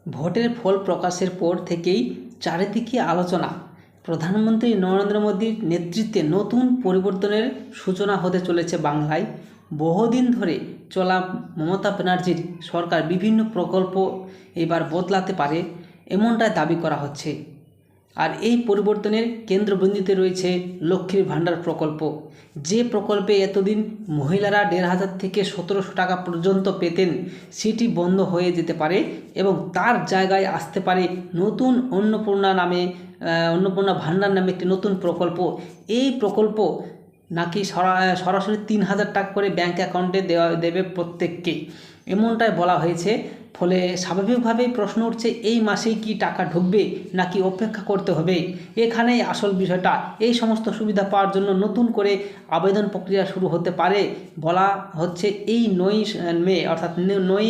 ভোটের ফল প্রকাশের পর থেকেই চারিদিকে আলোচনা। প্রধানমন্ত্রী নরেন্দ্র মোদীর নেতৃত্বে নতুন পরিবর্তনের সূচনা হতে চলেছে বাংলায়। বহুদিন ধরে চলা মমতা ব্যানার্জির সরকার বিভিন্ন প্রকল্প এবার বদলাতে পারে, এমনটাই দাবি করা হচ্ছে। আর এই পরিবর্তনের কেন্দ্রবিন্দুতে রয়েছে লক্ষ্মীর ভাণ্ডার প্রকল্প। যে প্রকল্পে এতদিন মহিলারা ১৫০০ থেকে ১৭০০ টাকা পর্যন্ত পেতেন, সেটি বন্ধ হয়ে যেতে পারে এবং তার জায়গায় আসতে পারে নতুন অন্নপূর্ণা ভাণ্ডার নামে একটি নতুন প্রকল্প। এই প্রকল্প নাকি সরাসরি ৩,০০০ টাকা করে ব্যাঙ্ক অ্যাকাউন্টে দেবে প্রত্যেককে, এমনটাই বলা হয়েছে। ফলে স্বাভাবিকভাবেই প্রশ্ন উঠছে, এই মাসেই কি টাকা ঢুকবে নাকি অপেক্ষা করতে হবে? এখানেই আসল বিষয়টা। এই সমস্ত সুবিধা পাওয়ার জন্য নতুন করে আবেদন প্রক্রিয়া শুরু হতে পারে বলা হচ্ছে। এই ৯ মে অর্থাৎ ৯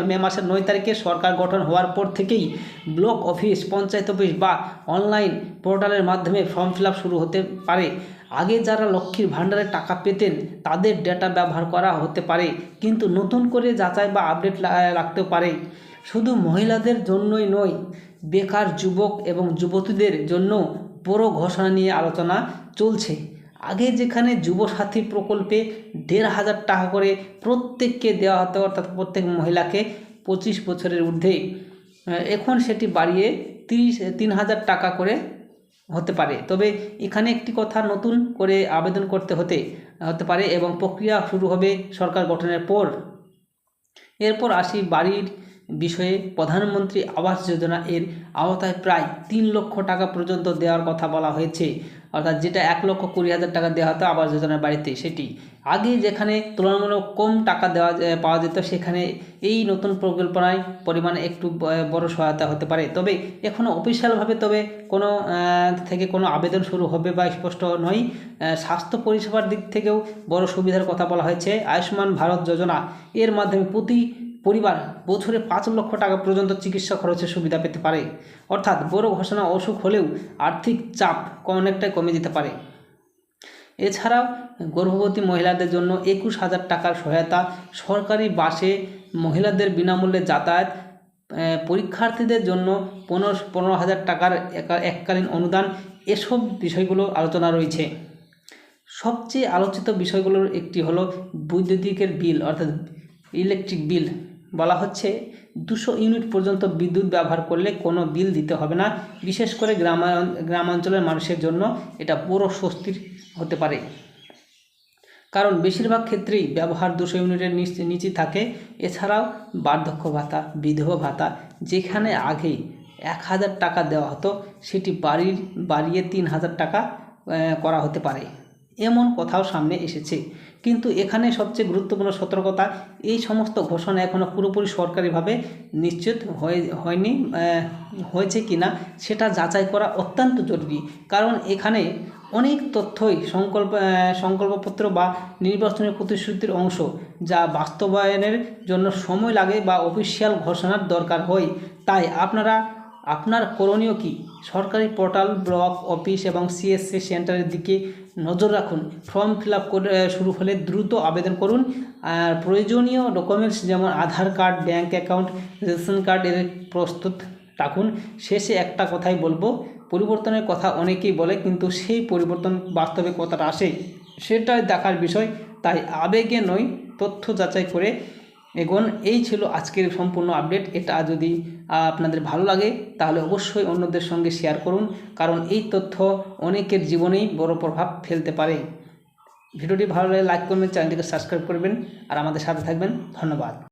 মে মাসের ৯ তারিখে সরকার গঠন হওয়ার পর থেকেই ব্লক অফিস, পঞ্চায়েত অফিস বা অনলাইন পোর্টালের মাধ্যমে ফর্ম ফিল আপ শুরু হতে পারে। আগে যারা লক্ষ্মীর ভাণ্ডারে টাকা পেতেন তাদের ডেটা ব্যবহার করা হতে পারে, কিন্তু নতুন করে যাচাই বা আপডেট রাখতে পারে। শুধু মহিলাদের জন্যই নয়, বেকার যুবক এবং যুবতীদের জন্য বড় ঘোষণা নিয়ে আলোচনা চলছে। আগে যেখানে যুবসাথী প্রকল্পে ১৫০০ টাকা করে প্রত্যেককে দেওয়া হতো, অর্থাৎ প্রত্যেক মহিলাকে ২৫ বছরের ঊর্ধ্বে, এখন সেটি বাড়িয়ে ৩,০০০ টাকা করে হতে পারে। তবে এখানে একটি কথা, নতুন করে আবেদন করতে হতে পারে এবং প্রক্রিয়া শুরু হবে সরকার গঠনের পর। এরপর আসি বাড়ির বিষয়ে। প্রধানমন্ত্রী আবাস যোজনা এর আওতায় প্রায় ৩ লক্ষ টাকা পর্যন্ত দেওয়ার কথা বলা হয়েছে, অর্থাৎ যেটা ১,২০,০০০ টাকা দেওয়া হতো আবাস যোজনার বাড়িতে, সেটি আগে যেখানে তুলনামূলক কম টাকা পাওয়া যেত, সেখানে এই নতুন পরিকল্পনায় পরিমাণে একটু বড় সহায়তা হতে পারে। তবে এখনও অফিসিয়ালভাবে কোনো আবেদন শুরু হবে বা স্পষ্ট নয়। স্বাস্থ্য পরিষেবার দিক থেকেও বড় সুবিধার কথা বলা হয়েছে। আয়ুষ্মান ভারত যোজনা এর মাধ্যমে প্রতি পরিবার বছরে ৫ লক্ষ টাকা পর্যন্ত চিকিৎসা খরচের সুবিধা পেতে পারে। অর্থাৎ বড় ঘোষণা, অসুখ হলেও আর্থিক চাপ অনেকটাই কমে যেতে পারে। এছাড়াও গর্ভবতী মহিলাদের জন্য ২১,০০০ টাকার সহায়তা, সরকারি বাসে মহিলাদের বিনামূল্যে যাতায়াত, পরীক্ষার্থীদের জন্য ১৫,০০০ টাকার এককালীন অনুদান, এসব বিষয়গুলো আলোচনা রয়েছে। সবচেয়ে আলোচিত বিষয়গুলোর একটি হলো বৈদ্যুতিকের বিল, অর্থাৎ ইলেকট্রিক বিল। বলা হচ্ছে ২০০ ইউনিট পর্যন্ত বিদ্যুৎ ব্যবহার করলে কোনো বিল দিতে হবে না। বিশেষ করে গ্রামাঞ্চলের মানুষের জন্য এটা বড় স্বস্তির হতে পারে, কারণ বেশিরভাগ ক্ষেত্রেই ব্যবহার ২০০ ইউনিটের নিচে থাকে। এছাড়াও বার্ধক্য ভাতা, বিধবা ভাতা, যেখানে আগে ১,০০০ টাকা দেওয়া হতো, সেটি বাড়িয়ে ৩,০০০ টাকা করা হতে পারে, এমন কথাও সামনে এসেছে। কিন্তু এখানে সবচেয়ে গুরুত্বপূর্ণ সতর্কতা, এই সমস্ত ঘোষণা এখনও পুরোপুরি সরকারিভাবে নিশ্চিত হয়েছে কি না সেটা যাচাই করা অত্যন্ত জরুরি। কারণ এখানে অনেক তথ্যই সংকল্পপত্র বা নির্বাচনের প্রতিশ্রুতির অংশ, যা বাস্তবায়নের জন্য সময় লাগে বা অফিসিয়াল ঘোষণার দরকার হয়। তাই আপনার করণীয় কি? সরকারি পোর্টাল, ব্লক অফিস এবং সিএসসি সেন্টারের দিকে নজর রাখুন। ফর্ম ফিল আপ শুরু হলে দ্রুত আবেদন করুন। আর প্রয়োজনীয় ডকুমেন্টস যেমন Aadhaar card, bank account, ration card এর প্রস্তুত রাখুন। শেষে একটা কথাই বলবো, পরিবর্তনের কথা অনেকেই বলে, কিন্তু সেই পরিবর্তন বাস্তবে কতটা আসে সেটাই দেখার বিষয়। তাই আবেগে নয়, তথ্য যাচাই করে এগোন। এই ছিল আজকের সম্পূর্ণ আপডেট। এটা যদি আপনাদের ভালো লাগে তাহলে অবশ্যই অন্যদের সঙ্গে শেয়ার করুন, কারণ এই তথ্য অনেকের জীবনেই বড় প্রভাব ফেলতে পারে। ভিডিওটি ভালো লাগলে লাইক করবেন, চ্যানেলটিকে সাবস্ক্রাইব করবেন আর আমাদের সাথে থাকবেন। ধন্যবাদ।